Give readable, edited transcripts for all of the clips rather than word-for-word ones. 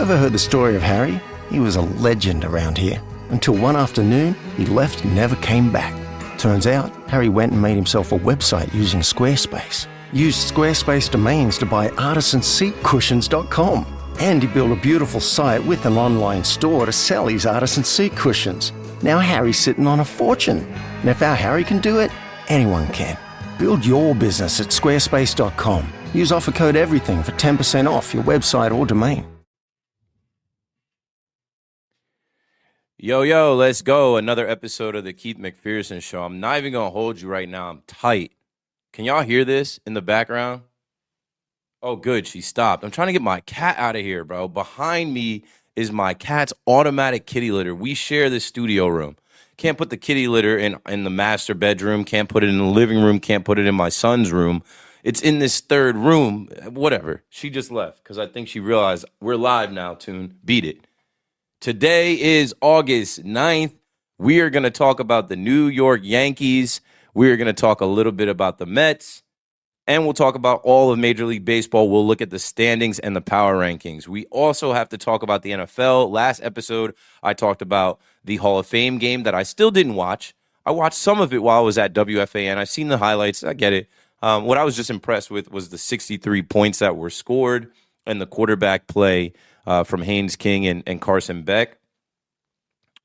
Ever heard the story of Harry? He was a legend around here. Until one afternoon, he left and never came back. Turns out, Harry went and made himself a website using Squarespace. Used Squarespace domains to buy artisanseatcushions.com. And he built a beautiful site with an online store to sell his artisan seat cushions. Now Harry's sitting on a fortune. And if our Harry can do it, anyone can. Build your business at squarespace.com. Use offer code EVERYTHING for 10% off your website or domain. Yo, let's go. Another episode of the Keith McPherson Show. I'm not even going to hold you right now. I'm tight. Can y'all hear this in the background? Oh, good. She stopped. I'm trying to get my cat out of here, bro. Behind me is my cat's automatic kitty litter. We share this studio room. Can't put the kitty litter in the master bedroom. Can't put it in the living room. Can't put it in my son's room. It's in this third room. Whatever. She just left because I think she realized we're live now, Tune. Beat it. Today is August 9th. We are going to talk about the New York Yankees. We are going to talk a little bit about the Mets. And we'll talk about all of Major League Baseball. We'll look at the standings and the power rankings. We also have to talk about the NFL. Last episode, I talked about the Hall of Fame game that I still didn't watch. I watched some of it while I was at WFAN. I've seen the highlights. I get it. What I was just impressed with was the 63 points that were scored and the quarterback play from Haynes King and Carson Beck.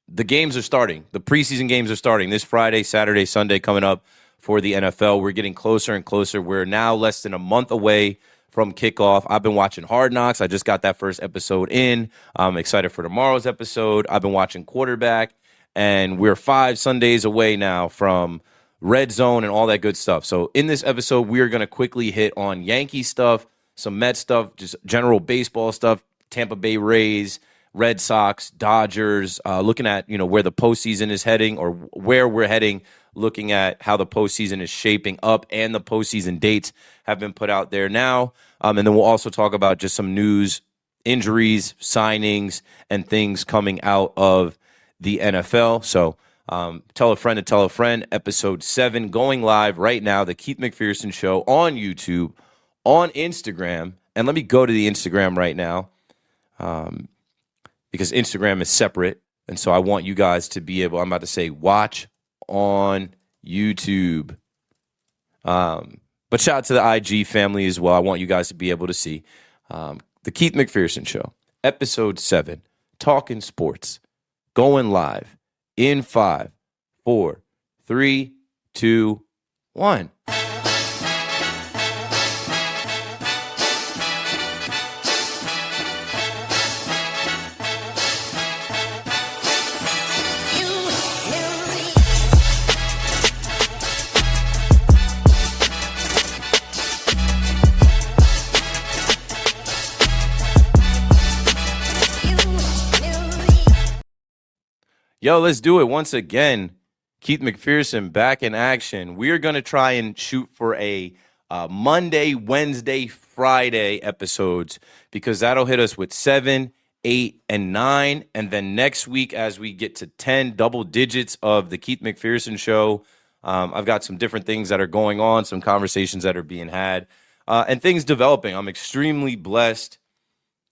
The games are starting. The preseason games are starting this Friday, Saturday, Sunday coming up for the NFL. We're getting closer and closer. We're now less than a month away from kickoff. I've been watching Hard Knocks. I just got that first episode in. I'm excited for tomorrow's episode. I've been watching Quarterback, and we're 5 Sundays away now from Red Zone and all that good stuff. So in this episode, we're going to quickly hit on Yankee stuff, some Mets stuff, just general baseball stuff, Tampa Bay Rays, Red Sox, Dodgers, looking at where the postseason is heading or where we're heading, looking at how the postseason is shaping up, and the postseason dates have been put out there now. And then we'll also talk about just some news, injuries, signings, and things coming out of the NFL. So tell a friend to tell a friend, episode 7 going live right now, the Keith McPherson Show on YouTube, on Instagram. And let me go to the Instagram right now because Instagram is separate. And so I want you guys to be able, I'm about to say, watch on YouTube. But shout out to the IG family as well. I want you guys to be able to see the Keith McPherson Show, episode 7, talking sports, going live in 5, 4, 3, 2, 1. Yo, let's do it once again. Keith McPherson back in action. We are going to try and shoot for a Monday, Wednesday, Friday episodes because that'll hit us with 7, 8, and 9. And then next week, as we get to 10 double digits of the Keith McPherson Show, I've got some different things that are going on, some conversations that are being had, and things developing. I'm extremely blessed.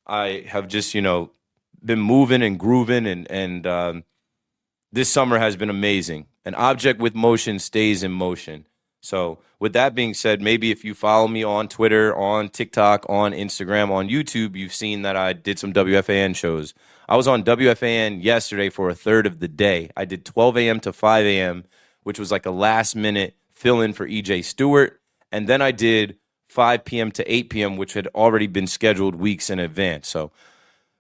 I have just, been moving and grooving and this summer has been amazing. An object with motion stays in motion. So with that being said, maybe if you follow me on Twitter, on TikTok, on Instagram, on YouTube, you've seen that I did some WFAN shows. I was on WFAN yesterday for a third of the day. I did 12 a.m. to 5 a.m., which was like a last-minute fill-in for E.J. Stewart. And then I did 5 p.m. to 8 p.m., which had already been scheduled weeks in advance. So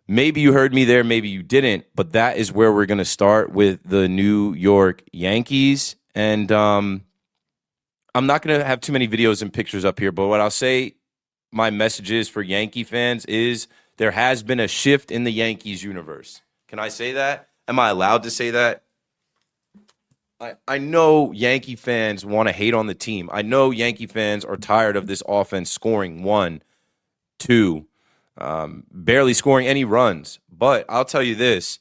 maybe you heard me there, maybe you didn't, but that is where we're going to start with the New York Yankees. And I'm not going to have too many videos and pictures up here, but what I'll say, my messages for Yankee fans is there has been a shift in the Yankees universe. Can I say that? Am I allowed to say that? I know Yankee fans want to hate on the team. I know Yankee fans are tired of this offense scoring 1, 2, barely scoring any runs. But I'll tell you this,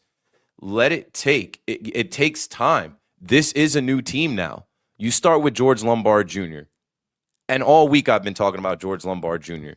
let it take. It takes time. This is a new team now. You start with George Lombard Jr. And all week I've been talking about George Lombard Jr.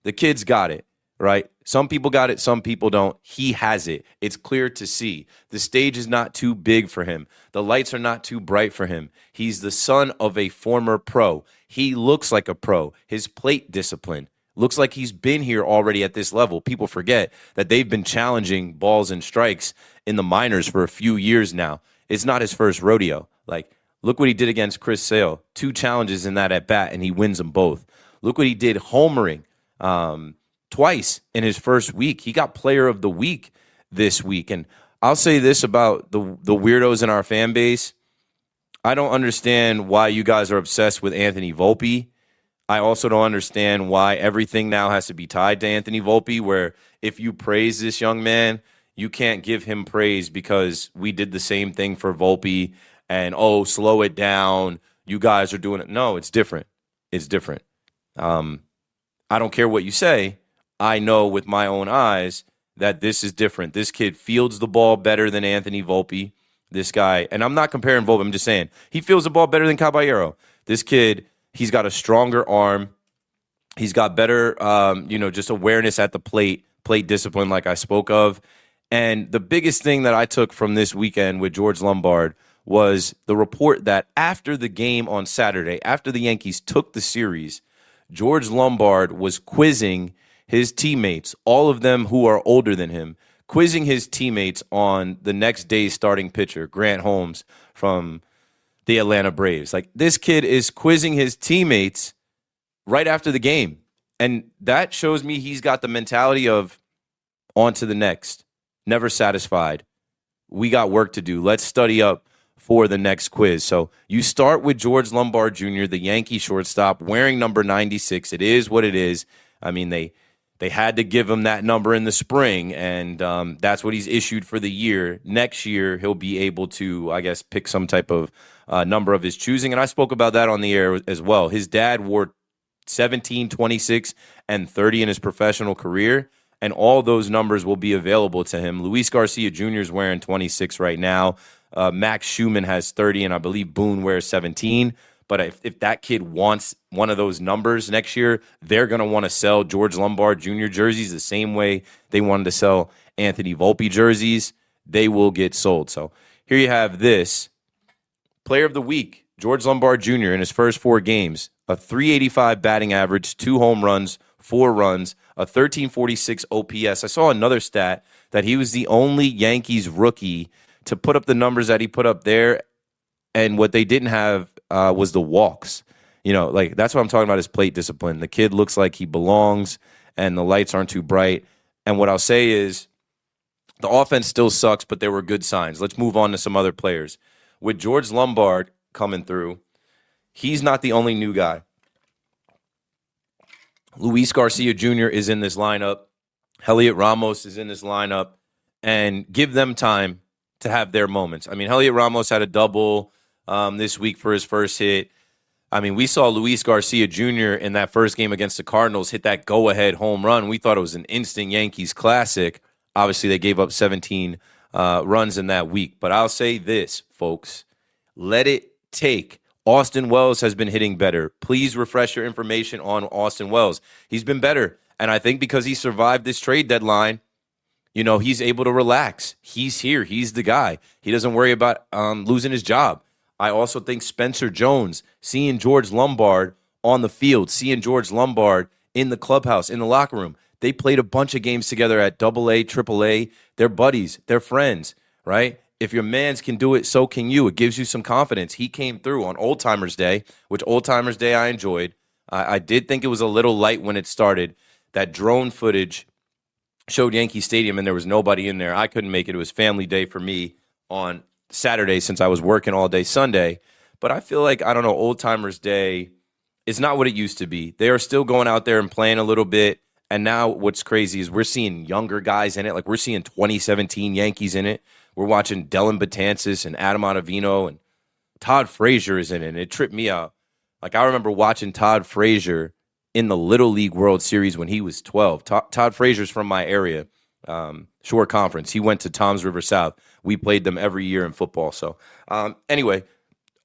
The kid's got it. right? Some people got it, some people don't. He has it. It's clear to see. The stage is not too big for him. The lights are not too bright for him. He's the son of a former pro. He looks like a pro. His plate discipline looks like he's been here already at this level. People forget that they've been challenging balls and strikes in the minors for a few years now. It's not his first rodeo. Like, look what he did against Chris Sale. 2 challenges in that at bat, and he wins them both. Look what he did homering twice in his first week. He got player of the week this week. And I'll say this about the weirdos in our fan base. I don't understand why you guys are obsessed with Anthony Volpe. I also don't understand why everything now has to be tied to Anthony Volpe, where if you praise this young man, you can't give him praise because we did the same thing for Volpe and, oh, slow it down. You guys are doing it. No, it's different. It's different. I don't care what you say. I know with my own eyes that this is different. This kid fields the ball better than Anthony Volpe. This guy, and I'm not comparing Volpe, I'm just saying, he fields the ball better than Caballero. This kid, he's got a stronger arm. He's got better, just awareness at the plate discipline like I spoke of. And the biggest thing that I took from this weekend with George Lombard was the report that after the game on Saturday, after the Yankees took the series, George Lombard was quizzing his teammates, all of them who are older than him, quizzing his teammates on the next day's starting pitcher, Grant Holmes from the Atlanta Braves. Like, this kid is quizzing his teammates right after the game. And that shows me he's got the mentality of on to the next, never satisfied. We got work to do. Let's study up for the next quiz. So you start with George Lombard Jr., the Yankee shortstop, wearing number 96. It is what it is. I mean, they had to give him that number in the spring, and that's what he's issued for the year. Next year, he'll be able to, I guess, pick some type of number of his choosing. And I spoke about that on the air as well. His dad wore 17, 26, and 30 in his professional career, and all those numbers will be available to him. Luis Garcia Jr. is wearing 26 right now. Max Schumann has 30, and I believe Boone wears 17. But if that kid wants one of those numbers next year, they're going to want to sell George Lombard Jr. jerseys the same way they wanted to sell Anthony Volpe jerseys. They will get sold. So here you have this. Player of the week, George Lombard Jr. in his first 4 games, a .385 batting average, 2 home runs, 4 runs, a 1346 OPS. I saw another stat that he was the only Yankees rookie to put up the numbers that he put up there, and what they didn't have was the walks. Like, that's what I'm talking about, is plate discipline. The kid looks like he belongs, and the lights aren't too bright. And what I'll say is the offense still sucks, but there were good signs. Let's move on to some other players. With George Lombard coming through, he's not the only new guy. Luis Garcia Jr. is in this lineup. Heliot Ramos is in this lineup. And give them time to have their moments. I mean, Heliot Ramos had a double this week for his first hit. I mean, we saw Luis Garcia Jr. in that first game against the Cardinals hit that go-ahead home run. We thought it was an instant Yankees classic. Obviously, they gave up 17 runs in that week. But I'll say this, folks. Let it take. Austin Wells has been hitting better. Please refresh your information on Austin Wells. He's been better. And I think because he survived this trade deadline, he's able to relax. He's here. He's the guy. He doesn't worry about losing his job. I also think Spencer Jones, seeing George Lombard on the field, seeing George Lombard in the clubhouse, in the locker room, they played a bunch of games together at AA, AAA. They're buddies. They're friends, right? If your mans can do it, so can you. It gives you some confidence. He came through on Old Timers Day, which Old Timers Day I enjoyed. I did think it was a little light when it started. That drone footage showed Yankee Stadium, and there was nobody in there. I couldn't make it. It was family day for me on Saturday since I was working all day Sunday. But I feel like, I don't know, Old Timers Day is not what it used to be. They are still going out there and playing a little bit. And now what's crazy is we're seeing younger guys in it. Like, we're seeing 2017 Yankees in it. We're watching Dellin Betances and Adam Ottavino, and Todd Frazier is in it. And it tripped me out. Like, I remember watching Todd Frazier in the Little League World Series when he was 12. Todd Frazier's from my area, Shore Conference. He went to Toms River South. We played them every year in football. So anyway,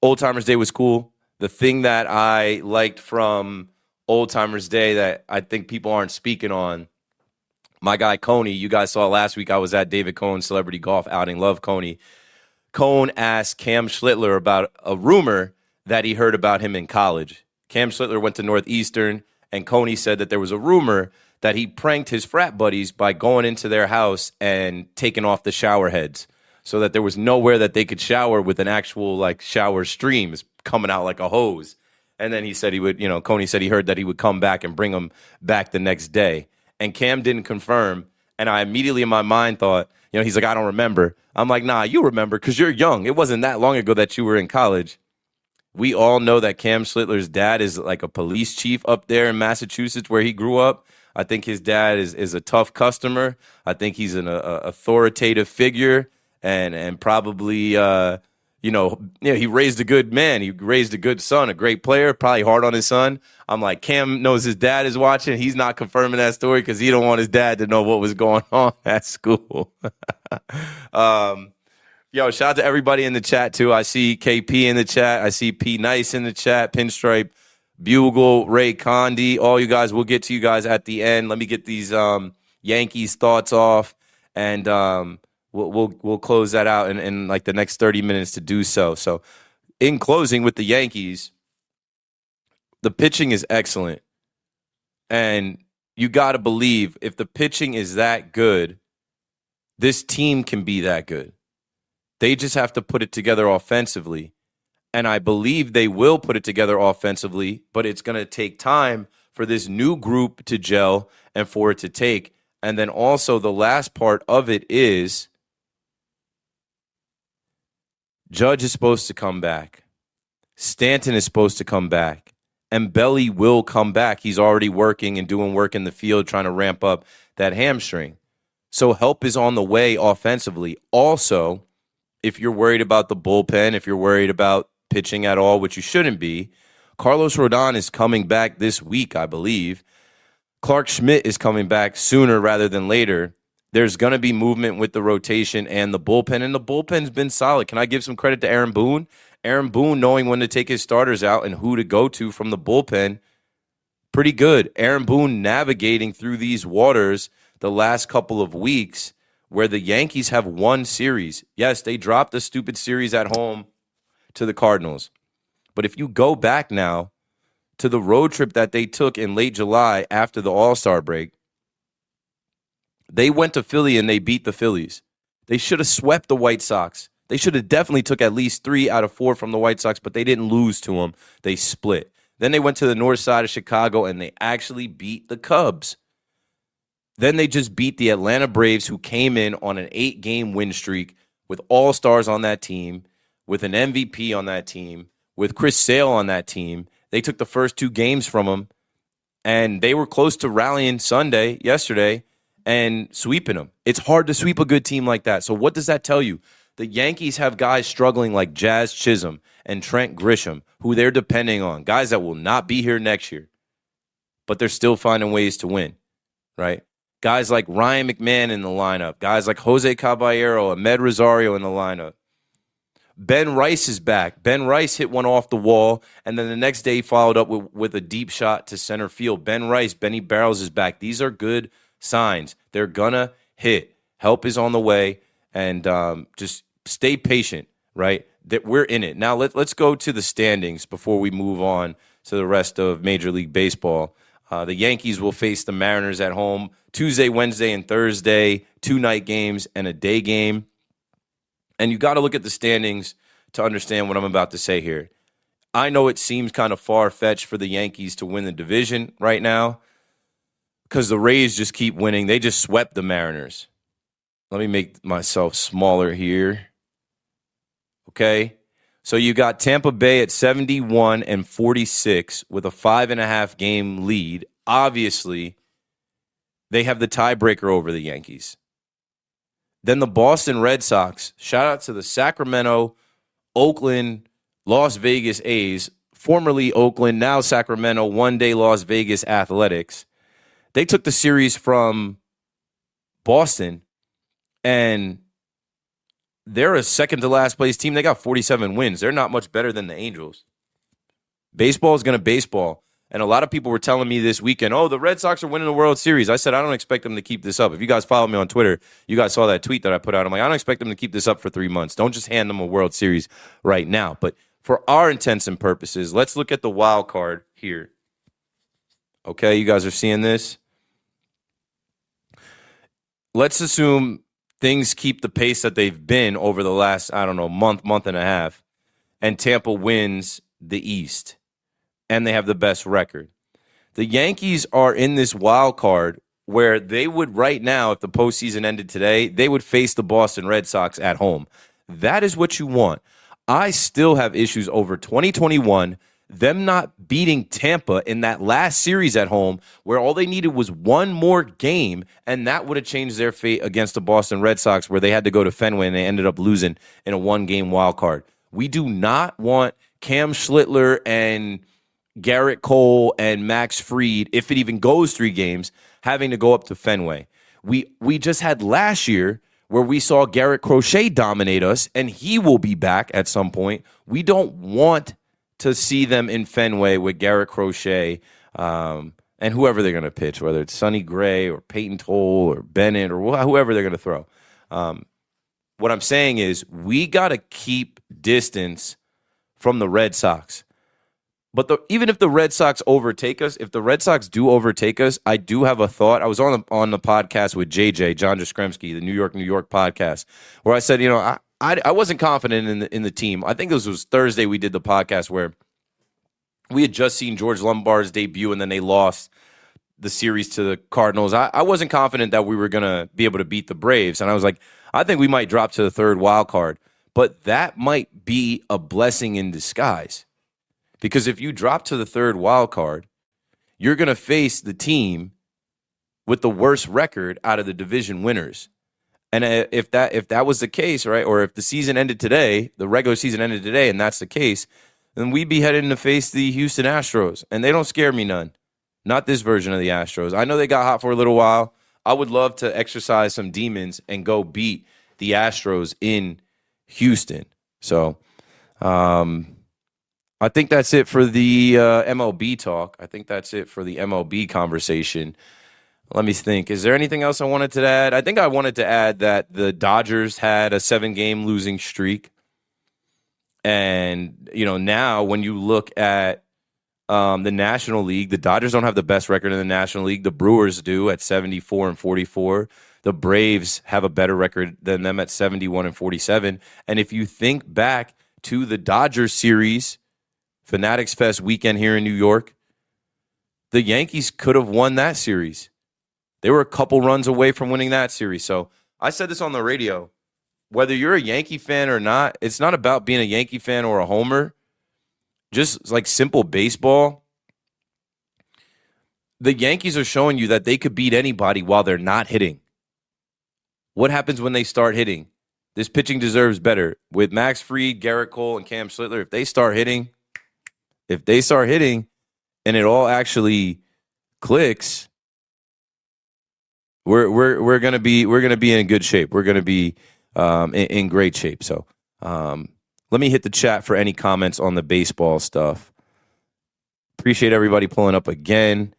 Old Timers Day was cool. The thing that I liked from Old Timers Day that I think people aren't speaking on My guy Coney, you guys saw last week I was at David Cohn's celebrity golf outing. Love Coney. Cohn asked Cam Schlittler about a rumor that he heard about him in college. Cam Schlittler went to Northeastern, and Coney said that there was a rumor that he pranked his frat buddies by going into their house and taking off the shower heads so that there was nowhere that they could shower with an actual like shower stream coming out like a hose. And then he said he would, Coney said he heard that he would come back and bring them back the next day. And Cam didn't confirm. And I immediately in my mind thought, he's like, I don't remember. I'm like, nah, you remember because you're young. It wasn't that long ago that you were in college. We all know that Cam Schlittler's dad is like a police chief up there in Massachusetts where he grew up. I think his dad is a tough customer. I think he's an authoritative figure and probably, he raised a good man. He raised a good son, a great player, probably hard on his son. I'm like, Cam knows his dad is watching. He's not confirming that story because he don't want his dad to know what was going on at school. Shout out to everybody in the chat, too. I see KP in the chat. I see P. Nice in the chat, Pinstripe, Bugle, Ray Condi. All you guys, we'll get to you guys at the end. Let me get these Yankees thoughts off, and we'll close that out in like the next 30 minutes to do so. So in closing with the Yankees, the pitching is excellent. And you got to believe if the pitching is that good, this team can be that good. They just have to put it together offensively. And I believe they will put it together offensively, but it's going to take time for this new group to gel and for it to take. And then also the last part of it is Judge is supposed to come back. Stanton is supposed to come back. And Belly will come back. He's already working and doing work in the field trying to ramp up that hamstring. So help is on the way offensively. Also, if you're worried about the bullpen, if you're worried about pitching at all, which you shouldn't be, Carlos Rodon is coming back this week, I believe. Clark Schmidt is coming back sooner rather than later. There's going to be movement with the rotation and the bullpen, and the bullpen's been solid. Can I give some credit to Aaron Boone? Aaron Boone knowing when to take his starters out and who to go to from the bullpen, pretty good. Aaron Boone navigating through these waters the last couple of weeks where the Yankees have won series. Yes, they dropped the stupid series at home to the Cardinals. But if you go back now to the road trip that they took in late July after the All-Star break, they went to Philly and they beat the Phillies. They should have swept the White Sox. They should have definitely took at least 3 out of 4 from the White Sox, but they didn't lose to them. They split. Then they went to the north side of Chicago and they actually beat the Cubs. Then they just beat the Atlanta Braves, who came in on an 8-game win streak with all-stars on that team, with an MVP on that team, with Chris Sale on that team. They took the first 2 games from them, and they were close to rallying yesterday, and sweeping them. It's hard to sweep a good team like that. So what does that tell you? The Yankees have guys struggling like Jazz Chisholm and Trent Grisham, who they're depending on, guys that will not be here next year, but they're still finding ways to win, right? Guys like Ryan McMahon in the lineup, guys like Jose Caballero, Ahmed Rosario in the lineup. Ben Rice is back. Ben Rice hit one off the wall, and then the next day he followed up with a deep shot to center field. Ben Rice, Benny Barrows is back. These are good signs. They're going to hit. Help is on the way, and just stay patient, right? That we're in it. Now let's go to the standings before we move on to the rest of Major League Baseball. The Yankees will face the Mariners at home Tuesday, Wednesday, and Thursday, 2 night games and a day game. And you got to look at the standings to understand what I'm about to say here. I know it seems kind of far-fetched for the Yankees to win the division right now because the Rays just keep winning. They just swept the Mariners. Let me make myself smaller here. Okay? So you got Tampa Bay at 71-46 with a 5.5 game lead. Obviously, they have the tiebreaker over the Yankees. Then the Boston Red Sox, shout out to the Sacramento, Oakland, Las Vegas A's, formerly Oakland, now Sacramento, one-day Las Vegas Athletics. They took the series from Boston, and they're a second-to-last place team. They got 47 wins. They're not much better than the Angels. Baseball is going to baseball. And a lot of people were telling me this weekend, oh, the Red Sox are winning the World Series. I said, I don't expect them to keep this up. If you guys follow me on Twitter, you guys saw that tweet that I put out. I'm like, I don't expect them to keep this up for 3 months. Don't just hand them a World Series right now. But for our intents and purposes, let's look at the wild card here. Okay, you guys are seeing this? Let's assume things keep the pace that they've been over the last, month and a half, and Tampa wins the East. And they have the best record. The Yankees are in this wild card where they would right now, if the postseason ended today, they would face the Boston Red Sox at home. That is what you want. I still have issues over 2021, them not beating Tampa in that last series at home where all they needed was one more game, and that would have changed their fate against the Boston Red Sox where they had to go to Fenway and they ended up losing in a one-game wild card. We do not want Cam Schlittler and Garrett Cole and Max Fried, if it even goes 3 games, having to go up to Fenway. We just had last year where we saw Garrett Crochet dominate us, and he will be back at some point. We don't want to see them in Fenway with Garrett Crochet and whoever they're going to pitch, whether it's Sonny Gray or Peyton Toll or Bennett or whoever they're going to throw. What I'm saying is we got to keep distance from the Red Sox. But even if the Red Sox overtake us, if the Red Sox do overtake us, I do have a thought. I was on the podcast with JJ, John Jaskremski, the New York podcast, where I said, I wasn't confident in the team. I think this was Thursday we did the podcast where we had just seen George Lombard's debut and then they lost the series to the Cardinals. I wasn't confident that we were going to be able to beat the Braves. And I was like, I think we might drop to the third wild card. But that might be a blessing in disguise. Because if you drop to the third wild card, you're going to face the team with the worst record out of the division winners. And if that was the case, right, or if the season ended today, the regular season ended today, and that's the case, then we'd be heading to face the Houston Astros. And they don't scare me none. Not this version of the Astros. I know they got hot for a little while. I would love to exercise some demons and go beat the Astros in Houston. So, I think that's it for the MLB talk. I think that's it for the MLB conversation. Let me think. Is there anything else I wanted to add? I think I wanted to add that the Dodgers had a 7-game losing streak. And, now when you look at the National League, the Dodgers don't have the best record in the National League. The Brewers do at 74-44. The Braves have a better record than them at 71-47. And if you think back to the Dodgers series, Fanatics Fest weekend here in New York, the Yankees could have won that series. They were a couple runs away from winning that series. So I said this on the radio. Whether you're a Yankee fan or not, it's not about being a Yankee fan or a homer. Just like simple baseball. The Yankees are showing you that they could beat anybody while they're not hitting. What happens when they start hitting? This pitching deserves better. With Max Fried, Garrett Cole, and Cam Schlittler, if they start hitting and it all actually clicks, we're gonna be in good shape. We're gonna be in great shape. So let me hit the chat for any comments on the baseball stuff. Appreciate everybody pulling up again.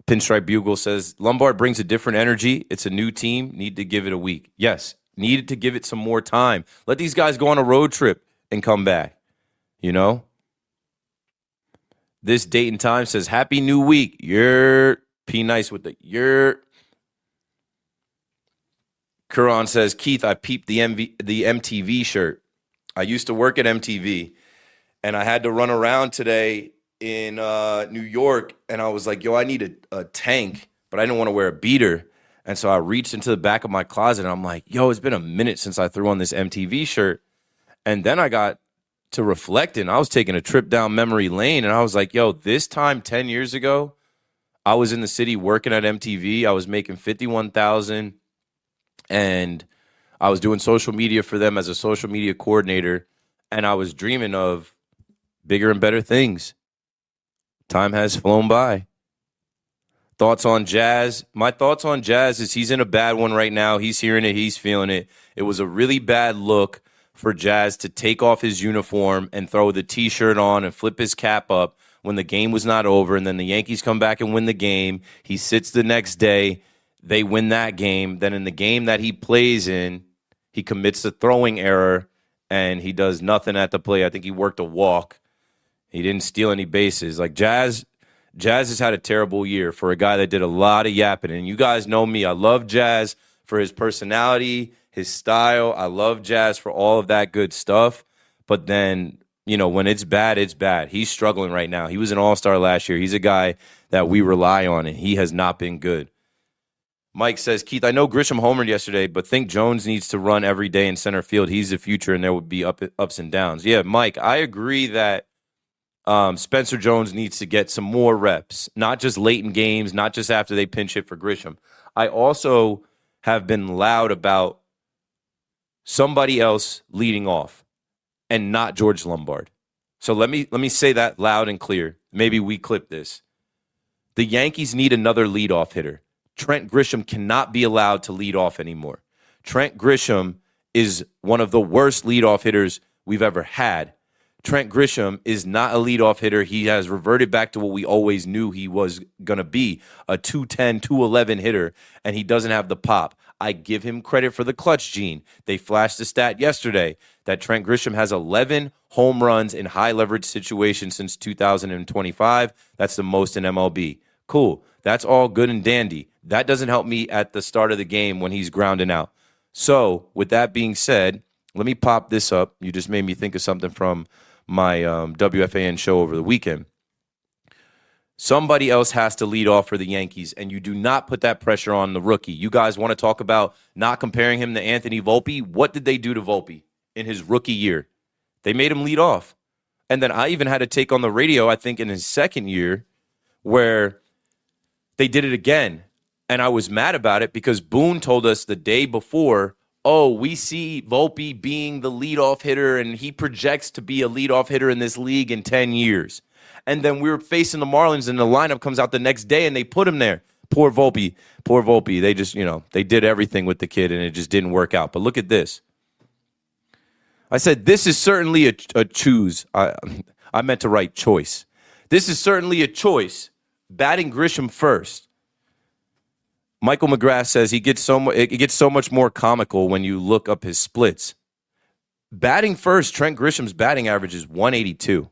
Pinstripe Bugle says Lombard brings a different energy. It's a new team. Need to give it a week. Yes, needed to give it some more time. Let these guys go on a road trip and come back. This date and time says Happy New Week. You're P nice with the you're. Kuran says, Keith, I peeped the MTV shirt. I used to work at MTV, and I had to run around today in New York, and I was like, yo, I need a tank, but I didn't want to wear a beater. And so I reached into the back of my closet, and I'm like, yo, it's been a minute since I threw on this MTV shirt. And then I got to reflecting. I was taking a trip down memory lane, and I was like, yo, this time 10 years ago, I was in the city working at MTV. I was making $51,000, and I was doing social media for them as a social media coordinator, and I was dreaming of bigger and better things. Time has flown by. Thoughts on Jazz? My thoughts on Jazz is he's in a bad one right now. He's hearing it. He's feeling it. It was a really bad look for Jazz to take off his uniform and throw the T-shirt on and flip his cap up when the game was not over, and then the Yankees come back and win the game. He sits the next day. They win that game. Then in the game that he plays in, he commits a throwing error, and he does nothing at the plate. I think he worked a walk. He didn't steal any bases. Like, Jazz has had a terrible year for a guy that did a lot of yapping. And you guys know me. I love Jazz for his personality, his style. I love Jazz for all of that good stuff. But then, when it's bad, it's bad. He's struggling right now. He was an all-star last year. He's a guy that we rely on, and he has not been good. Mike says, Keith, I know Grisham homered yesterday, but think Jones needs to run every day in center field. He's the future, and there would be ups and downs. Yeah, Mike, I agree that Spencer Jones needs to get some more reps, not just late in games, not just after they pinch hit for Grisham. I also have been loud about somebody else leading off and not George Lombard. So let me say that loud and clear. Maybe we clip this. The Yankees need another leadoff hitter. Trent Grisham cannot be allowed to lead off anymore. Trent Grisham is one of the worst leadoff hitters we've ever had. Trent Grisham is not a leadoff hitter. He has reverted back to what we always knew he was going to be, a 210, 211 hitter, and he doesn't have the pop. I give him credit for the clutch gene. They flashed the stat yesterday that Trent Grisham has 11 home runs in high-leverage situations since 2025. That's the most in MLB. Cool. That's all good and dandy. That doesn't help me at the start of the game when he's grounding out. So, with that being said, let me pop this up. You just made me think of something from my WFAN show over the weekend. Somebody else has to lead off for the Yankees, and you do not put that pressure on the rookie. You guys want to talk about not comparing him to Anthony Volpe? What did they do to Volpe in his rookie year? They made him lead off. And then I even had a take on the radio, I think, in his second year, where they did it again. And I was mad about it because Boone told us the day before, oh, we see Volpe being the leadoff hitter, and he projects to be a leadoff hitter in this league in 10 years. And then we were facing the Marlins, and the lineup comes out the next day, and they put him there. Poor Volpe. Poor Volpe. They just, they did everything with the kid, and it just didn't work out. But look at this. I said, this is certainly a choose. I meant to write choice. This is certainly a choice. Batting Grisham first. Michael McGrath says it gets so much more comical when you look up his splits. Batting first, Trent Grisham's batting average is 182.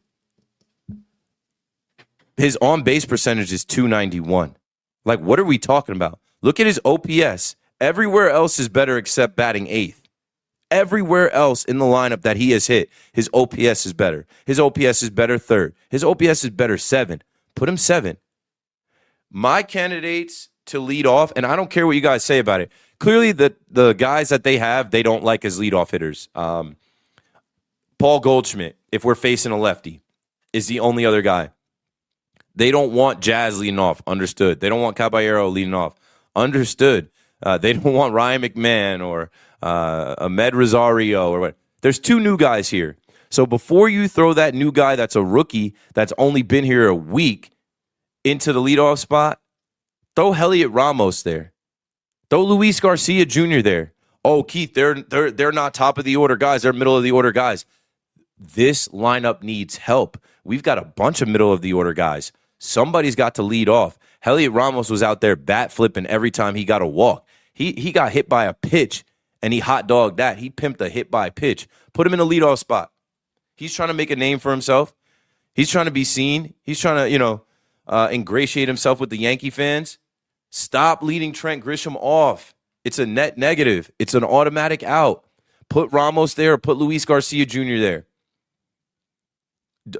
His on-base percentage is 291. Like, what are we talking about? Look at his OPS. Everywhere else is better except batting eighth. Everywhere else in the lineup that he has hit, his OPS is better. His OPS is better third. His OPS is better 7. Put him 7. My candidates to lead off, and I don't care what you guys say about it. Clearly, the guys that they have, they don't like as leadoff hitters. Paul Goldschmidt, if we're facing a lefty, is the only other guy. They don't want Jazz leading off. Understood. They don't want Caballero leading off. Understood. They don't want Ryan McMahon or Ahmed Rosario or what. There's 2 new guys here. So before you throw that new guy that's a rookie that's only been here a week into the leadoff spot, throw Heliot Ramos there. Throw Luis Garcia Jr. there. Oh, Keith, they're not top of the order guys. They're middle of the order guys. This lineup needs help. We've got a bunch of middle of the order guys. Somebody's got to lead off. Heliot Ramos was out there bat flipping every time he got a walk. He got hit by a pitch, and he hot dogged that. He pimped a hit by pitch. Put him in a leadoff spot. He's trying to make a name for himself. He's trying to be seen. He's trying to, ingratiate himself with the Yankee fans. Stop leading Trent Grisham off. It's a net negative. It's an automatic out. Put Ramos there or put Luis Garcia Jr. there.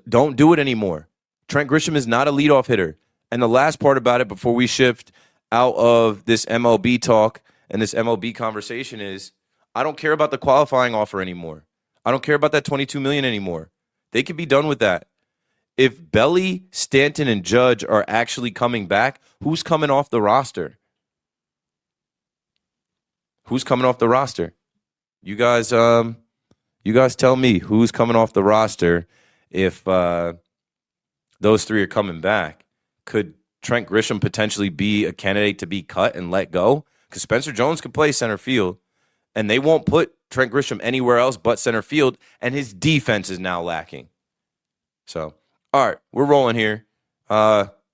Don't do it anymore. Trent Grisham is not a leadoff hitter. And the last part about it before we shift out of this MLB talk and this MLB conversation is I don't care about the qualifying offer anymore. I don't care about that $22 million anymore. They could be done with that. If Belly, Stanton, and Judge are actually coming back, who's coming off the roster? Who's coming off the roster? You guys tell me who's coming off the roster if those 3 are coming back. Could Trent Grisham potentially be a candidate to be cut and let go? Because Spencer Jones could play center field, and they won't put Trent Grisham anywhere else but center field, and his defense is now lacking. So, all right, we're rolling here.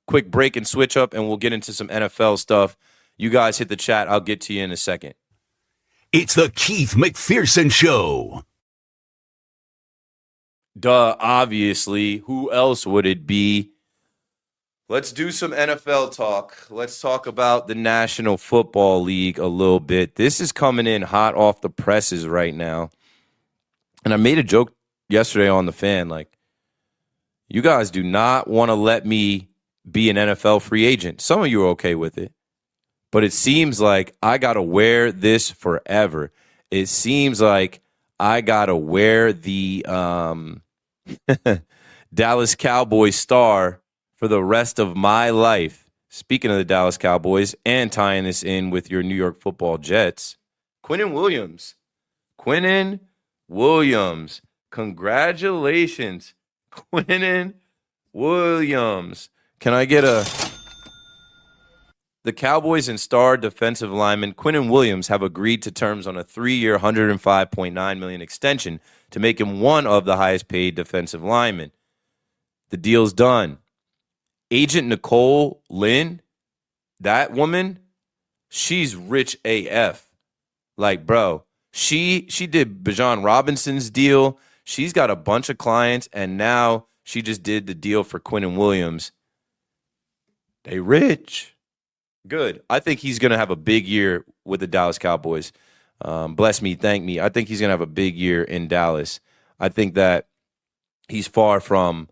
Quick break and switch up, and we'll get into some NFL stuff. You guys hit the chat. I'll get to you in a second. It's the Keith McPherson Show. Duh, obviously. Who else would it be? Let's do some NFL talk. Let's talk about the National Football League a little bit. This is coming in hot off the presses right now. And I made a joke yesterday on The Fan, like, you guys do not want to let me be an NFL free agent. Some of you are okay with it. But it seems like I got to wear this forever. It seems like I got to wear the Dallas Cowboys star for the rest of my life. Speaking of the Dallas Cowboys and tying this in with your New York Football Jets, Quinnen Williams. Quinnen Williams. Congratulations, Quinnen Williams. Can I get a... The Cowboys and star defensive lineman Quinnen Williams have agreed to terms on a 3-year, $105.9 million extension to make him one of the highest paid defensive linemen. The deal's done. Agent Nicole Lynn, that woman, she's rich AF. Like, bro, she did Bijan Robinson's deal. She's got a bunch of clients, and now she just did the deal for Quinnen Williams. They rich. Good. I think he's going to have a big year with the Dallas Cowboys. Bless me, thank me. I think he's going to have a big year in Dallas. I think that he's far from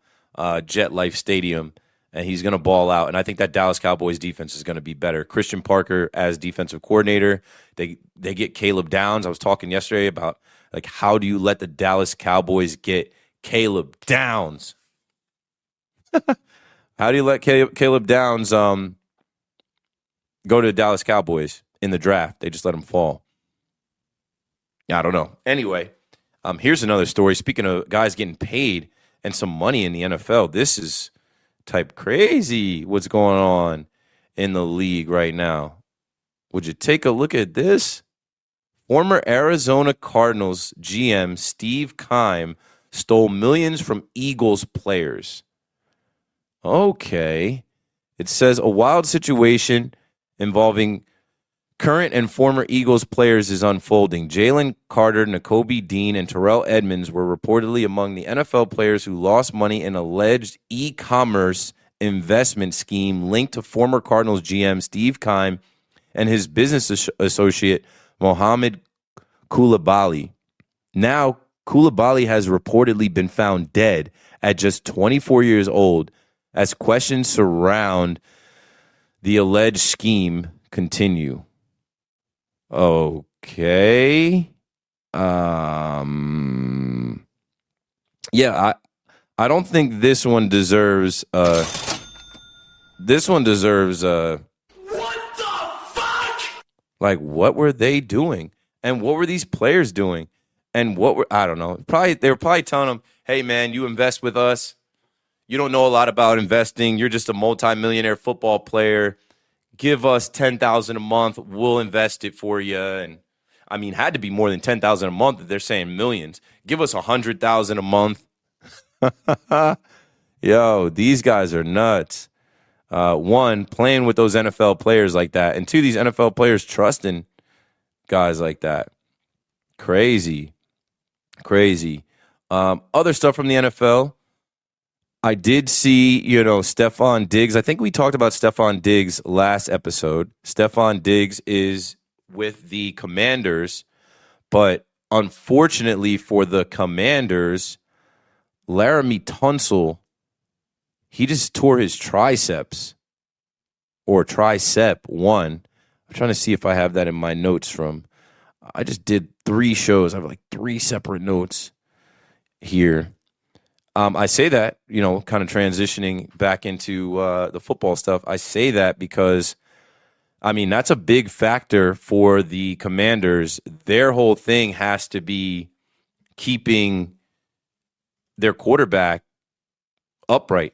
Jet Life Stadium, and he's going to ball out. And I think that Dallas Cowboys defense is going to be better. Christian Parker as defensive coordinator. They get Caleb Downs. I was talking yesterday about, like, how do you let the Dallas Cowboys get Caleb Downs? How do you let Caleb Downs go to the Dallas Cowboys in the draft? They just let him fall. I don't know. Anyway, here's another story. Speaking of guys getting paid and some money in the NFL, this is type crazy what's going on in the league right now. Would you take a look at this? Former Arizona Cardinals GM Steve Keim stole millions from Eagles players. Okay. It says a wild situation involving current and former Eagles players is unfolding. Jalen Carter, Nakobe Dean, and Terrell Edmonds were reportedly among the NFL players who lost money in alleged e-commerce investment scheme linked to former Cardinals GM Steve Keim and his business associate Mohamed Koulibaly. Now, Koulibaly has reportedly been found dead at just 24 years old as questions surround the alleged scheme continue. Okay. Yeah, I don't think this one deserves what the fuck? Like, what were they doing? And what were these players doing? And I don't know. They were probably telling them, "Hey man, you invest with us. You don't know a lot about investing. You're just a multimillionaire football player. Give us $10,000 a month. We'll invest it for you." And I mean, had to be more than $10,000 a month if they're saying millions. Give us $100,000 a month. Yo, these guys are nuts. One, playing with those NFL players like that, and two, these NFL players trusting guys like that. Crazy. Other stuff from the NFL. I did see, Stephon Diggs. I think we talked about Stephon Diggs last episode. Stephon Diggs is with the Commanders, but unfortunately for the Commanders, Laramie Tunsil, he just tore his triceps, or tricep one. I'm trying to see if I have that in my notes from. I just did 3 shows. I have like 3 separate notes here. I say that, kind of transitioning back into the football stuff. I say that because, I mean, that's a big factor for the Commanders. Their whole thing has to be keeping their quarterback upright.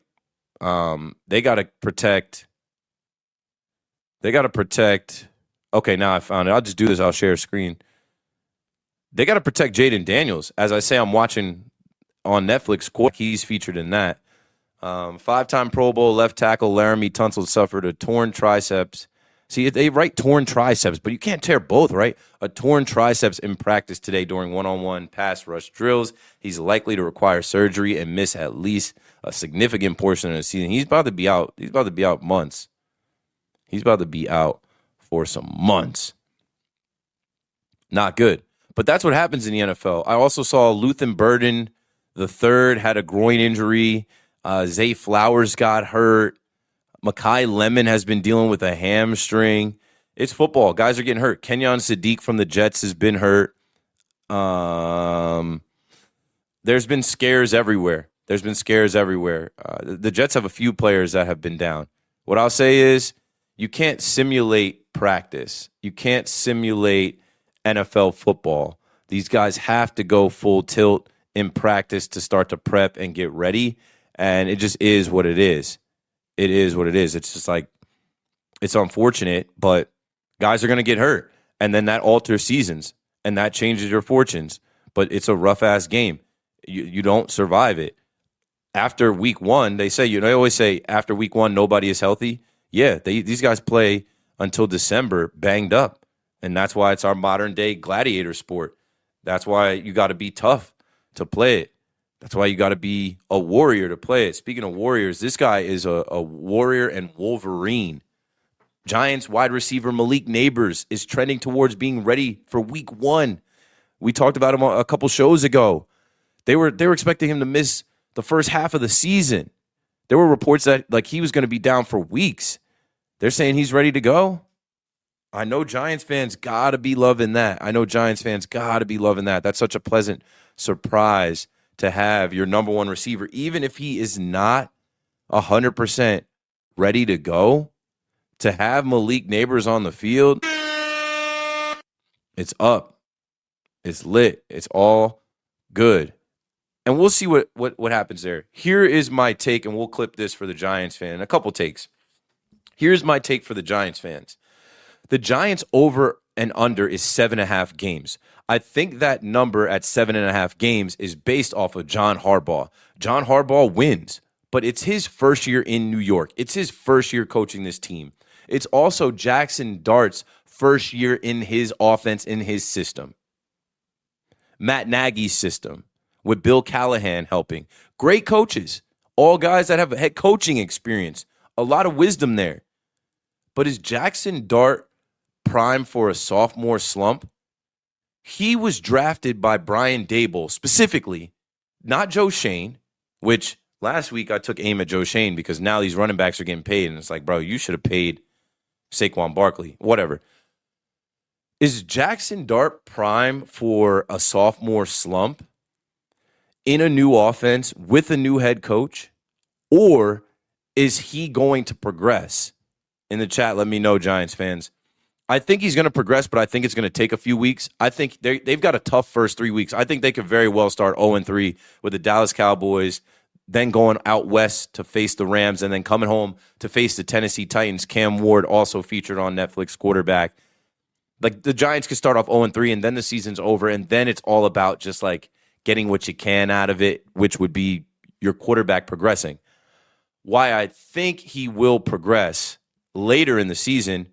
They got to protect. Okay, now I found it. I'll just do this. I'll share a screen. They got to protect Jaden Daniels. As I say, I'm watching on Netflix. He's featured in that. 5-time Pro Bowl left tackle Laramie Tunsil suffered a torn triceps. See, they write torn triceps, but you can't tear both, right? A torn triceps in practice today during one-on-one pass rush drills. He's likely to require surgery and miss at least a significant portion of the season. He's about to be out. He's about to be out months. He's about to be out for some months. Not good. But that's what happens in the NFL. I also saw Luthen Burden III had a groin injury. Zay Flowers got hurt. Makai Lemon has been dealing with a hamstring. It's football. Guys are getting hurt. Kenyon Sadiq from the Jets has been hurt. There's been scares everywhere. The Jets have a few players that have been down. What I'll say is you can't simulate practice. You can't simulate NFL football. These guys have to go full tilt in practice to start to prep and get ready, and it just is what it is. It is what it is. It's just like, it's unfortunate, but guys are going to get hurt, and then that alters seasons, and that changes your fortunes, but it's a rough-ass game. You don't survive it. After week one, they always say after week one, nobody is healthy. Yeah, these guys play until December banged up, and that's why it's our modern-day gladiator sport. That's why you got to be tough to play it. That's why you got to be a warrior to play it. Speaking of warriors, this guy is a warrior and Wolverine. Giants wide receiver Malik Neighbors is trending towards being ready for week one. We talked about him a couple shows ago. They were expecting him to miss the first half of the season. There were reports that like he was going to be down for weeks. They're saying he's ready to go. I know Giants fans got to be loving that. That's such a pleasant surprise to have your number one receiver, even if he is not 100% ready to go, to have Malik Neighbors on the field, it's up. It's lit. It's all good. And we'll see what happens there. Here is my take, and we'll clip this for the Giants fan. A couple takes. Here's my take for the Giants fans. The Giants over and under is 7.5 games. I think that number at 7.5 games is based off of John Harbaugh. John Harbaugh wins, but it's his first year in New York. It's his first year coaching this team. It's also Jackson Dart's first year in his offense, in his system. Matt Nagy's system with Bill Callahan helping. Great coaches, all guys that have head coaching experience. A lot of wisdom there. But is Jackson Dart prime for a sophomore slump? He was drafted by Brian Daboll specifically, not Joe Shane, which last week I took aim at Joe Shane because now these running backs are getting paid. And it's like, bro, you should have paid Saquon Barkley, whatever. Is Jackson Dart prime for a sophomore slump in a new offense with a new head coach? Or is he going to progress? In the chat, let me know, Giants fans. I think he's going to progress, but I think it's going to take a few weeks. I think they've got a tough first 3 weeks. I think they could very well start 0-3 with the Dallas Cowboys, then going out west to face the Rams, and then coming home to face the Tennessee Titans. Cam Ward also featured on Netflix, quarterback. Like, the Giants could start off 0-3, and then the season's over, and then it's all about just, like, getting what you can out of it, which would be your quarterback progressing. Why I think he will progress later in the season,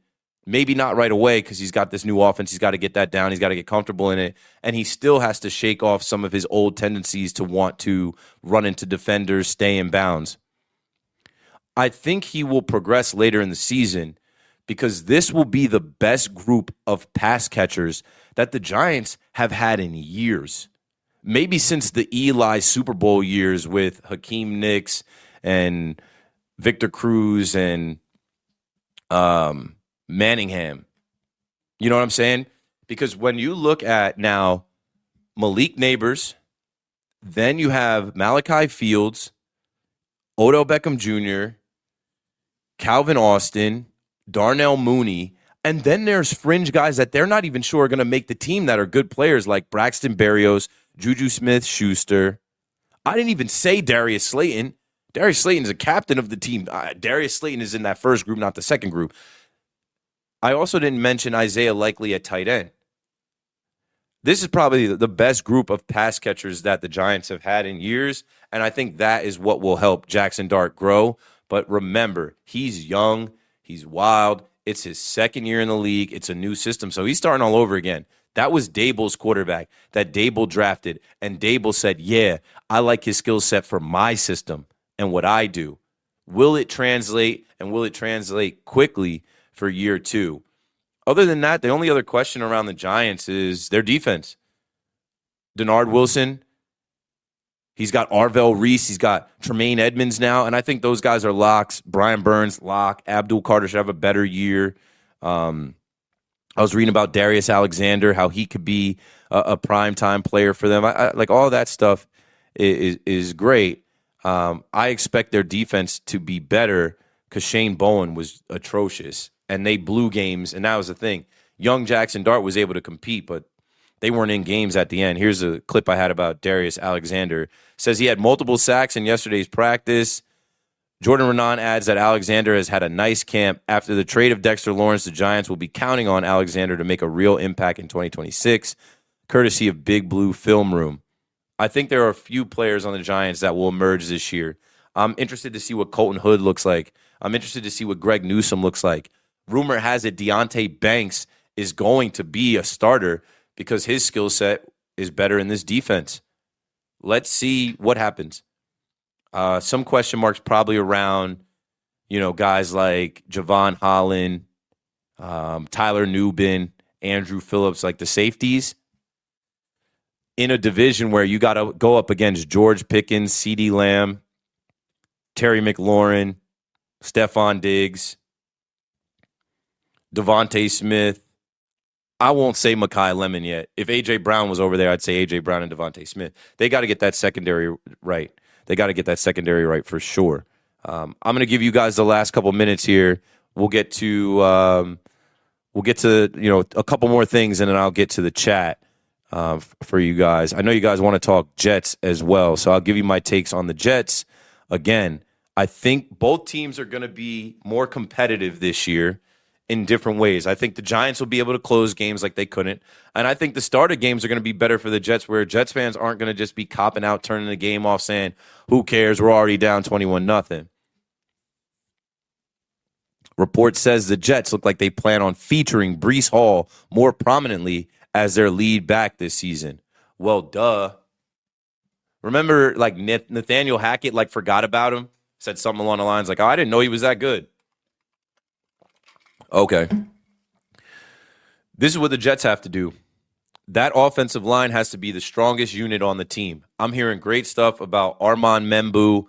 maybe not right away because he's got this new offense. He's got to get that down. He's got to get comfortable in it. And he still has to shake off some of his old tendencies to want to run into defenders, stay in bounds. I think he will progress later in the season because this will be the best group of pass catchers that the Giants have had in years. Maybe since the Eli Super Bowl years with Hakeem Nicks and Victor Cruz and Manningham. You know what I'm saying? Because when you look at now Malik Neighbors, then you have Malachi Fields, Odell Beckham Jr., Calvin Austin, Darnell Mooney, and then there's fringe guys that they're not even sure are going to make the team that are good players like Braxton Berrios, Juju Smith-Schuster. I didn't even say Darius Slayton. Darius Slayton is a captain of the team. Darius Slayton is in that first group, not the second group. I also didn't mention Isaiah Likely at tight end. This is probably the best group of pass catchers that the Giants have had in years, and I think that is what will help Jackson Dart grow. But remember, he's young, he's wild. It's his second year in the league. It's a new system, so he's starting all over again. That was Dable's quarterback that Dable drafted, and Dable said, yeah, I like his skill set for my system and what I do. Will it translate, and will it translate quickly for year two? Other than that, the only other question around the Giants is their defense. Denard Wilson, he's got Arvell Reese, he's got Tremaine Edmonds now, and I think those guys are locks. Brian Burns, lock. Abdul Carter should have a better year. I was reading about Darius Alexander, how he could be a primetime player for them. I like all that stuff is great. I expect their defense to be better because Shane Bowen was atrocious, and they blew games, and that was the thing. Young Jackson Dart was able to compete, but they weren't in games at the end. Here's a clip I had about Darius Alexander. It says he had multiple sacks in yesterday's practice. Jordan Renan adds that Alexander has had a nice camp. After the trade of Dexter Lawrence, the Giants will be counting on Alexander to make a real impact in 2026, courtesy of Big Blue Film Room. I think there are a few players on the Giants that will emerge this year. I'm interested to see what Colton Hood looks like. I'm interested to see what Greg Newsome looks like. Rumor has it Deonte Banks is going to be a starter because his skill set is better in this defense. Let's see what happens. Some question marks probably around, guys like Javon Holland, Tyler Nubin, Andrew Phillips, like the safeties. In a division where you got to go up against George Pickens, CeeDee Lamb, Terry McLaurin, Stephon Diggs, Devontae Smith. I won't say Mekhi Lemon yet. If A.J. Brown was over there, I'd say A.J. Brown and Devontae Smith. They got to get that secondary right. They got to get that secondary right for sure. I'm going to give you guys the last couple minutes here. We'll get to a couple more things, and then I'll get to the chat for you guys. I know you guys want to talk Jets as well, so I'll give you my takes on the Jets. Again, I think both teams are going to be more competitive this year in different ways. I think the Giants will be able to close games like they couldn't. And I think the starter games are going to be better for the Jets, where Jets fans aren't going to just be copping out, turning the game off, saying, who cares, we're already down 21-0. Report says the Jets look like they plan on featuring Breece Hall more prominently as their lead back this season. Well, duh. Remember, like, Nathaniel Hackett, forgot about him? Said something along the lines like, oh, I didn't know he was that good. Okay. This is what the Jets have to do. That offensive line has to be the strongest unit on the team. I'm hearing great stuff about Armand Membu,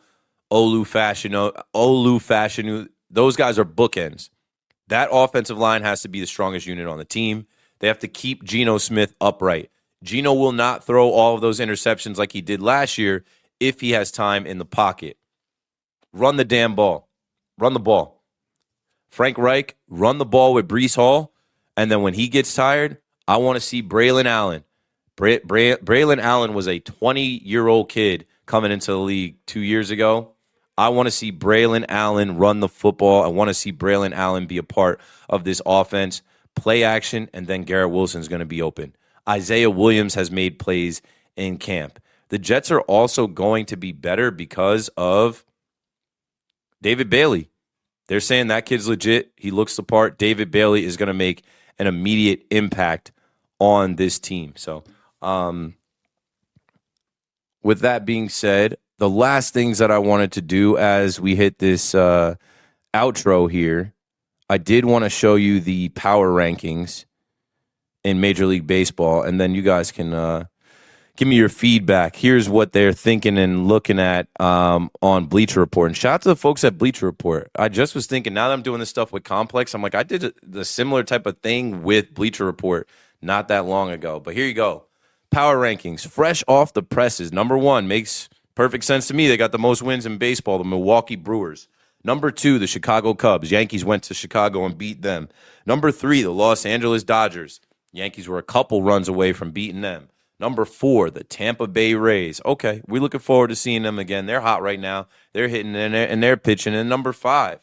Olu Fashanu. Those guys are bookends. That offensive line has to be the strongest unit on the team. They have to keep Geno Smith upright. Geno will not throw all of those interceptions like he did last year if he has time in the pocket. Run the damn ball. Run the ball. Frank Reich, run the ball with Breece Hall, and then when he gets tired, I want to see Braylon Allen. Braylon Allen was a 20-year-old kid coming into the league 2 years ago. I want to see Braylon Allen run the football. I want to see Braylon Allen be a part of this offense. Play action, and then Garrett Wilson's going to be open. Isaiah Williams has made plays in camp. The Jets are also going to be better because of David Bailey. They're saying that kid's legit. He looks the part. David Bailey is going to make an immediate impact on this team. So, with that being said, the last things that I wanted to do as we hit this outro here, I did want to show you the power rankings in Major League Baseball, and then you guys can give me your feedback. Here's what they're thinking and looking at on Bleacher Report. And shout out to the folks at Bleacher Report. I just was thinking, now that I'm doing this stuff with Complex, I'm like, I did the similar type of thing with Bleacher Report not that long ago. But here you go. Power rankings, fresh off the presses. Number 1, makes perfect sense to me. They got the most wins in baseball, the Milwaukee Brewers. Number 2, the Chicago Cubs. Yankees went to Chicago and beat them. Number 3, the Los Angeles Dodgers. Yankees were a couple runs away from beating them. Number 4, the Tampa Bay Rays. Okay, we're looking forward to seeing them again. They're hot right now. They're hitting and they're pitching. And number 5,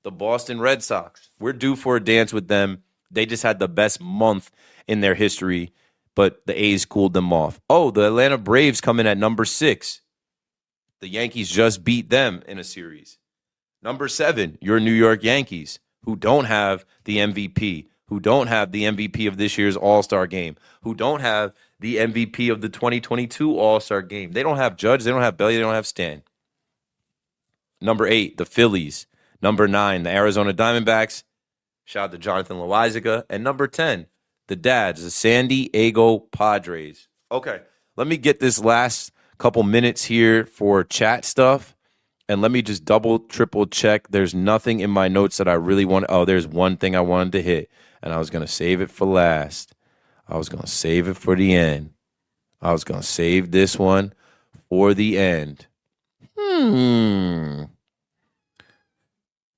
the Boston Red Sox. We're due for a dance with them. They just had the best month in their history, but the A's cooled them off. Oh, the Atlanta Braves come in at number 6. The Yankees just beat them in a series. Number 7, your New York Yankees, who don't have the MVP, who don't have the MVP of this year's All-Star game, who don't have the MVP of the 2022 All-Star game. They don't have Judge, they don't have Belly, they don't have Stan. Number 8, the Phillies. Number 9, the Arizona Diamondbacks. Shout out to Jonathan Loizaga. And number 10, the Dads, the San Diego Padres. Okay, let me get this last couple minutes here for chat stuff. And let me just double, triple check. There's nothing in my notes that I really want. Oh, there's one thing I wanted to hit. And I was going to save it for last. I was going to save it for the end. I was going to save this one for the end.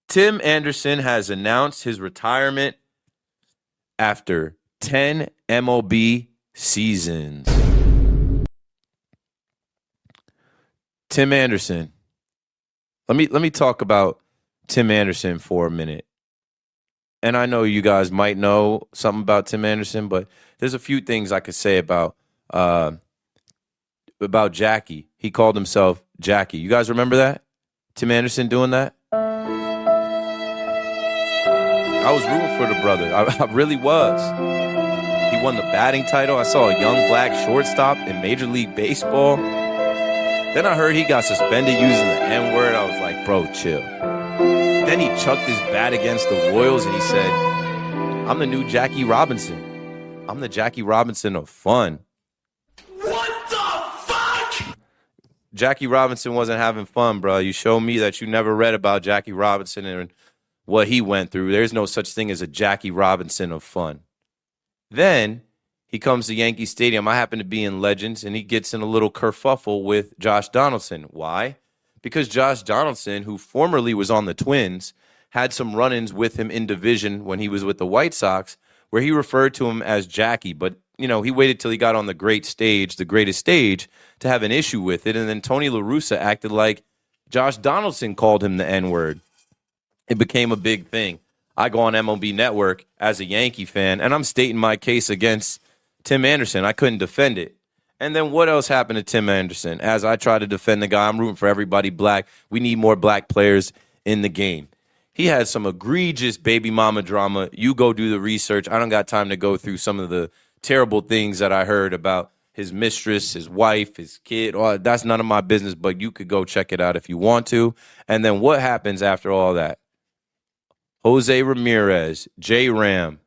Tim Anderson has announced his retirement after 10 MLB seasons. Tim Anderson. Let me talk about Tim Anderson for a minute. And I know you guys might know something about Tim Anderson, but there's a few things I could say about Jackie. He called himself Jackie. You guys remember that? Tim Anderson doing that? I was rooting for the brother. I really was. He won the batting title. I saw a young black shortstop in Major League Baseball. Then I heard he got suspended using the N-word. I was like, bro, chill. Then he chucked his bat against the Royals and he said, I'm the new Jackie Robinson. I'm the Jackie Robinson of fun. What the fuck? Jackie Robinson wasn't having fun, bro. You show me that you never read about Jackie Robinson and what he went through. There's no such thing as a Jackie Robinson of fun. Then he comes to Yankee Stadium. I happen to be in Legends, and he gets in a little kerfuffle with Josh Donaldson. Why? Because Josh Donaldson, who formerly was on the Twins, had some run-ins with him in division when he was with the White Sox, where he referred to him as Jackie. But, you know, he waited till he got on the greatest stage, to have an issue with it. And then Tony La Russa acted like Josh Donaldson called him the N-word. It became a big thing. I go on MLB Network as a Yankee fan, and I'm stating my case against Tim Anderson. I couldn't defend it. And then what else happened to Tim Anderson? As I try to defend the guy, I'm rooting for everybody black. We need more black players in the game. He had some egregious baby mama drama. You go do the research. I don't got time to go through some of the terrible things that I heard about his mistress, his wife, his kid. Oh, that's none of my business, but you could go check it out if you want to. And then what happens after all that? Jose Ramirez, J-Ram,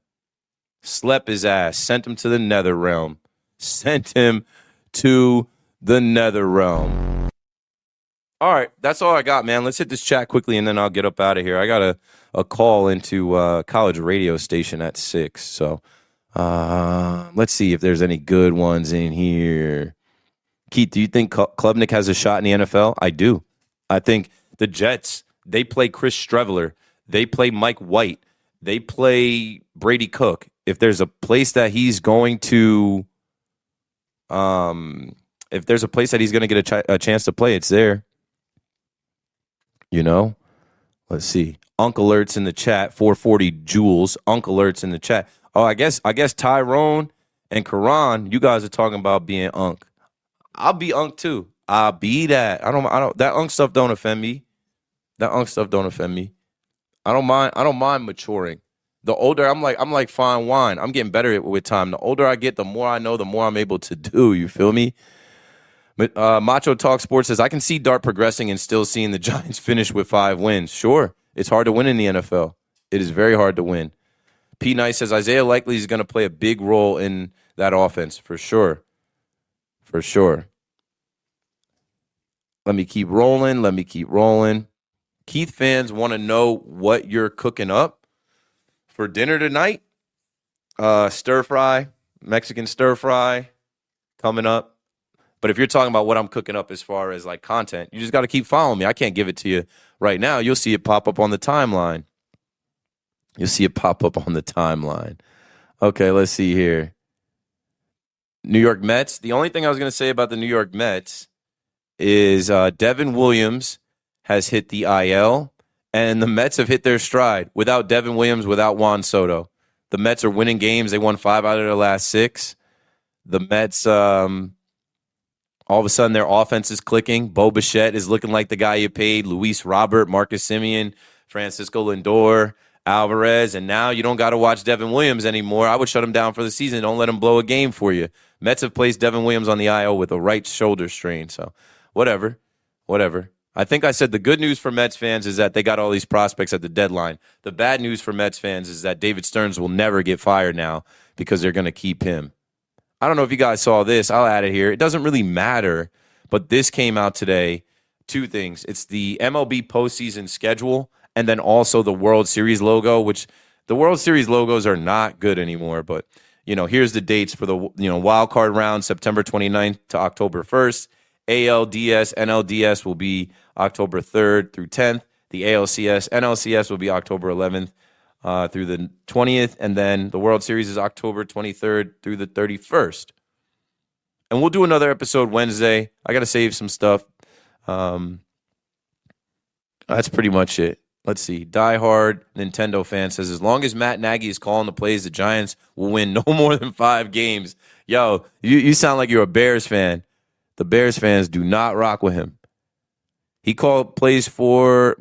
slept his ass, sent him to the nether realm. Sent him to the nether realm. All right, that's all I got, man. Let's hit this chat quickly, and then I'll get up out of here. I got a call into college radio station at 6, so let's see if there's any good ones in here. Keith, do you think Klubnik has a shot in the NFL? I do. I think the Jets, they play Chris Streveler. They play Mike White. They play Brady Cook. If there's a place that he's going to, get a chance to play, it's there. You know, let's see. Uncle Alert's in the chat. 440 Jules. Uncle Alert's in the chat. Oh, I guess Tyrone and Karan, you guys are talking about being Unc. I'll be Unc too. I'll be that. I don't. That Unc stuff don't offend me. I don't mind maturing. The older I'm like fine wine. I'm getting better with time. The older I get, the more I know, the more I'm able to do. You feel me? Macho Talk Sports says, I can see Dart progressing and still seeing the Giants finish with 5 wins. Sure, it's hard to win in the NFL. It is very hard to win. P. Nice says, Isaiah Likely is going to play a big role in that offense, for sure. For sure. Let me keep rolling. Keith fans want to know what you're cooking up for dinner tonight. Stir fry, Mexican stir fry coming up. But if you're talking about what I'm cooking up as far as like content, you just got to keep following me. I can't give it to you right now. You'll see it pop up on the timeline. Okay, let's see here. New York Mets. The only thing I was going to say about the New York Mets is Devin Williams has hit the IL, and the Mets have hit their stride. Without Devin Williams, without Juan Soto. The Mets are winning games. They won 5 out of their last 6. The Mets, all of a sudden, their offense is clicking. Bo Bichette is looking like the guy you paid. Luis Robert, Marcus Semien, Francisco Lindor, Alvarez, and now you don't got to watch Devin Williams anymore. I would shut him down for the season. Don't let him blow a game for you. Mets have placed Devin Williams on the IL with a right shoulder strain, so whatever. I think I said the good news for Mets fans is that they got all these prospects at the deadline. The bad news for Mets fans is that David Stearns will never get fired now because they're going to keep him. I don't know if you guys saw this. I'll add it here. It doesn't really matter, but this came out today. Two things. It's the MLB postseason schedule and then also the World Series logo, which the World Series logos are not good anymore. But, here's the dates for the, wild card round, September 29th to October 1st. ALDS, NLDS will be October 3rd through 10th. The ALCS, NLCS will be October 11th through the 20th. And then the World Series is October 23rd through the 31st. And we'll do another episode Wednesday. I got to save some stuff. That's pretty much it. Let's see. Diehard Nintendo fan says, as long as Matt Nagy is calling the plays, the Giants will win no more than 5 games. Yo, you sound like you're a Bears fan. The Bears fans do not rock with him. He called plays for,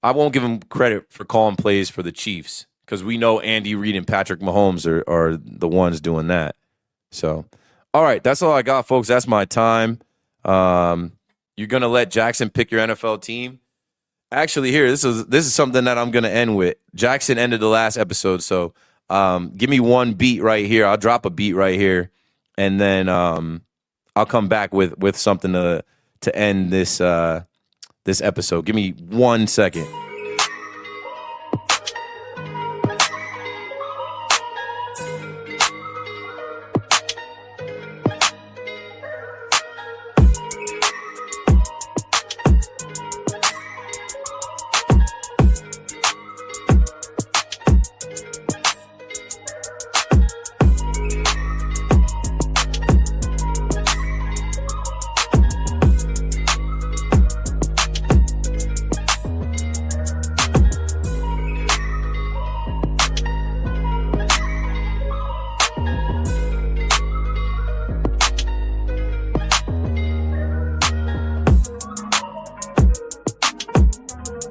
I won't give him credit for calling plays for the Chiefs because we know Andy Reid and Patrick Mahomes are the ones doing that. So, all right, that's all I got, folks. That's my time. You're going to let Jackson pick your NFL team? Actually, here, this is something that I'm going to end with. Jackson ended the last episode, so give me one beat right here. I'll drop a beat right here, and then I'll come back with something to end this episode. Give me 1 second.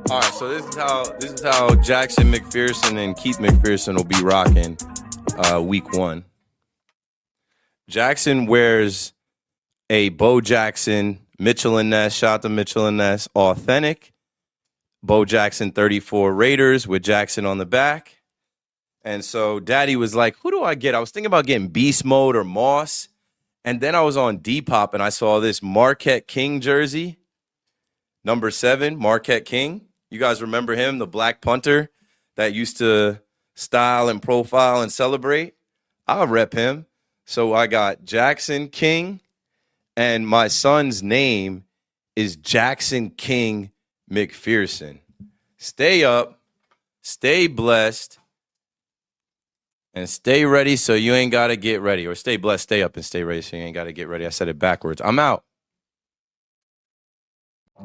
All right, so this is how Jackson McPherson and Keith McPherson will be rocking week 1. Jackson wears a Bo Jackson Mitchell and Ness, shout out to Mitchell and Ness, authentic Bo Jackson 34 Raiders with Jackson on the back. And so Daddy was like, who do I get? I was thinking about getting Beast Mode or Moss. And then I was on Depop and I saw this Marquette King jersey, number 7, Marquette King. You guys remember him, the black punter that used to style and profile and celebrate? I'll rep him. So I got Jackson King, and my son's name is Jackson King McPherson. Stay up, stay blessed, and stay ready so you ain't got to get ready. Or stay blessed, stay up, and stay ready so you ain't got to get ready. I said it backwards. I'm out.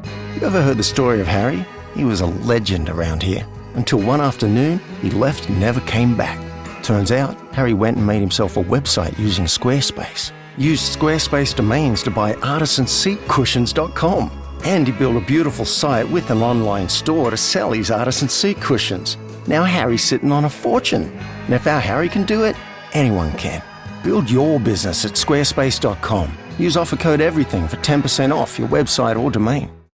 You ever heard the story of Harry? He was a legend around here. Until one afternoon, he left and never came back. Turns out, Harry went and made himself a website using Squarespace. Used Squarespace domains to buy artisanseatcushions.com. And he built a beautiful site with an online store to sell his artisan seat cushions. Now Harry's sitting on a fortune. And if our Harry can do it, anyone can. Build your business at squarespace.com. Use offer code EVERYTHING for 10% off your website or domain.